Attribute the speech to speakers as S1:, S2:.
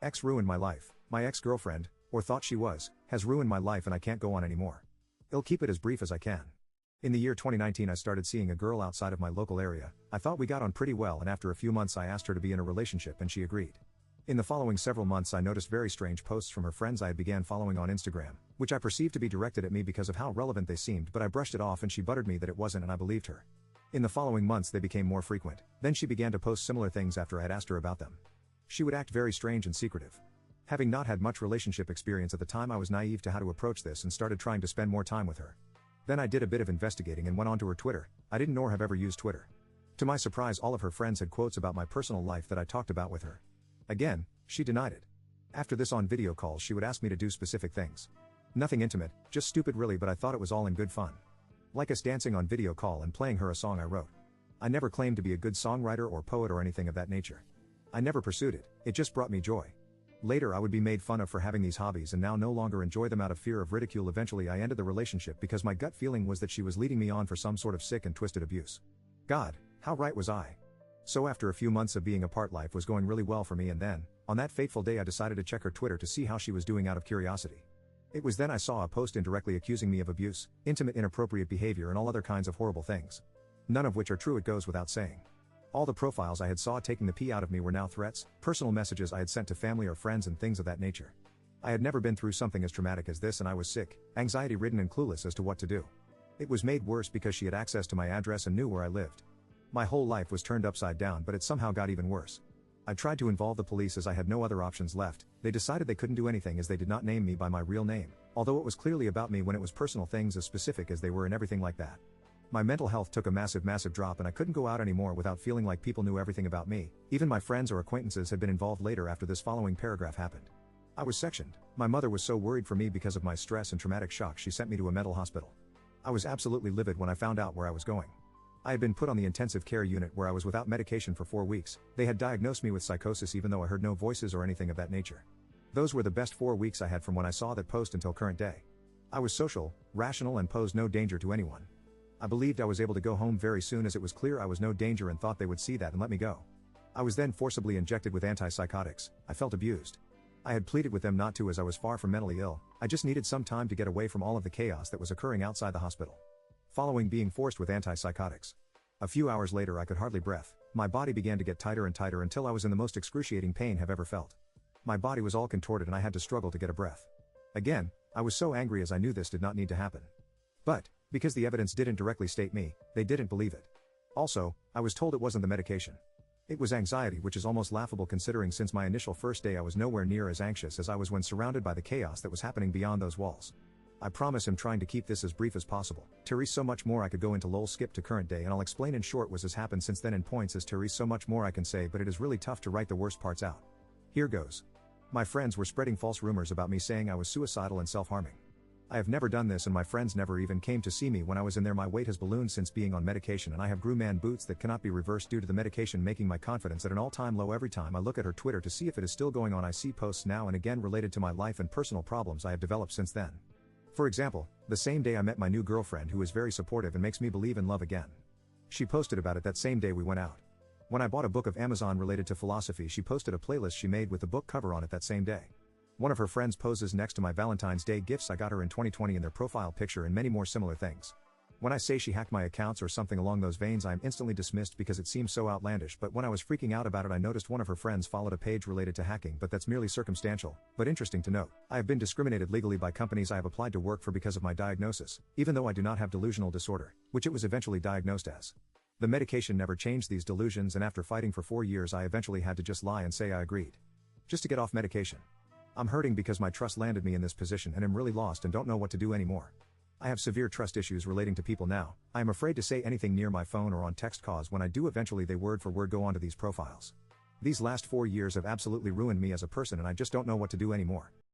S1: Ex ruined my life. My ex-girlfriend, or thought she was, has ruined my life and I can't go on anymore. I'll keep it as brief as I can. In the year 2019 I started seeing a girl outside of my local area. I thought we got on pretty well and after a few months I asked her to be in a relationship and she agreed. In the following several months I noticed very strange posts from her friends I had began following on Instagram, which I perceived to be directed at me because of how relevant they seemed, but I brushed it off and she buttered me that it wasn't and I believed her. In the following months they became more frequent, then she began to post similar things after I had asked her about them. She would act very strange and secretive. Having not had much relationship experience at the time I was naive to how to approach this and started trying to spend more time with her. Then I did a bit of investigating and went onto her Twitter. I didn't nor have ever used Twitter. To my surprise all of her friends had quotes about my personal life that I talked about with her. Again, she denied it. After this on video calls she would ask me to do specific things. Nothing intimate, just stupid really, but I thought it was all in good fun. Like us dancing on video call and playing her a song I wrote. I never claimed to be a good songwriter or poet or anything of that nature. I never pursued it, it just brought me joy. Later I would be made fun of for having these hobbies and now no longer enjoy them out of fear of ridicule. Eventually I ended the relationship because my gut feeling was that she was leading me on for some sort of sick and twisted abuse. God, how right was I? So after a few months of being apart life was going really well for me and then, on that fateful day I decided to check her Twitter to see how she was doing out of curiosity. It was then I saw a post indirectly accusing me of abuse, intimate inappropriate behavior and all other kinds of horrible things. None of which are true, it goes without saying. All the profiles I had saw taking the pee out of me were now threats, personal messages I had sent to family or friends and things of that nature. I had never been through something as traumatic as this and I was sick, anxiety-ridden and clueless as to what to do. It was made worse because she had access to my address and knew where I lived. My whole life was turned upside down, but it somehow got even worse. I tried to involve the police as I had no other options left. They decided they couldn't do anything as they did not name me by my real name, although it was clearly about me when it was personal things as specific as they were and everything like that. My mental health took a massive drop and I couldn't go out anymore without feeling like people knew everything about me. Even my friends or acquaintances had been involved later after this following paragraph happened. I was sectioned. My mother was so worried for me because of my stress and traumatic shock she sent me to a mental hospital. I was absolutely livid when I found out where I was going. I had been put on the intensive care unit where I was without medication for 4 weeks. They had diagnosed me with psychosis even though I heard no voices or anything of that nature. Those were the best 4 weeks I had from when I saw that post until current day. I was social, rational and posed no danger to anyone. I believed I was able to go home very soon as it was clear I was no danger and thought they would see that and let me go. I was then forcibly injected with antipsychotics. I felt abused. I had pleaded with them not to as I was far from mentally ill. I just needed some time to get away from all of the chaos that was occurring outside the hospital. Following being forced with antipsychotics. A few hours later I could hardly breathe. My body began to get tighter and tighter until I was in the most excruciating pain I've ever felt. My body was all contorted and I had to struggle to get a breath. Again, I was so angry as I knew this did not need to happen. But, because the evidence didn't directly state me, they didn't believe it. Also, I was told it wasn't the medication. It was anxiety, which is almost laughable considering since my initial first day I was nowhere near as anxious as I was when surrounded by the chaos that was happening beyond those walls. I promise I'm trying to keep this as brief as possible. Therese, so much more I could go into. Lol, skip to current day and I'll explain in short what has happened since then in points as Therese, so much more I can say, but it is really tough to write the worst parts out. Here goes. My friends were spreading false rumors about me saying I was suicidal and self-harming. I have never done this and my friends never even came to see me when I was in there. My weight has ballooned since being on medication and I have grew man boots that cannot be reversed due to the medication, making my confidence at an all-time low. Every time I look at her Twitter to see if it is still going on I see posts now and again related to my life and personal problems I have developed since then. For example, the same day I met my new girlfriend who is very supportive and makes me believe in love again. She posted about it that same day we went out. When I bought a book of Amazon related to philosophy she posted a playlist she made with the book cover on it that same day. One of her friends poses next to my Valentine's Day gifts I got her in 2020 in their profile picture and many more similar things. When I say she hacked my accounts or something along those veins I am instantly dismissed because it seems so outlandish, but when I was freaking out about it I noticed one of her friends followed a page related to hacking, but that's merely circumstantial, but interesting to note. I have been discriminated legally by companies I have applied to work for because of my diagnosis, even though I do not have delusional disorder, which it was eventually diagnosed as. The medication never changed these delusions and after fighting for 4 years I eventually had to just lie and say I agreed. Just to get off medication. I'm hurting because my trust landed me in this position and am really lost and don't know what to do anymore. I have severe trust issues relating to people now. I am afraid to say anything near my phone or on text cause when I do eventually they word for word go onto these profiles. These last 4 years have absolutely ruined me as a person and I just don't know what to do anymore.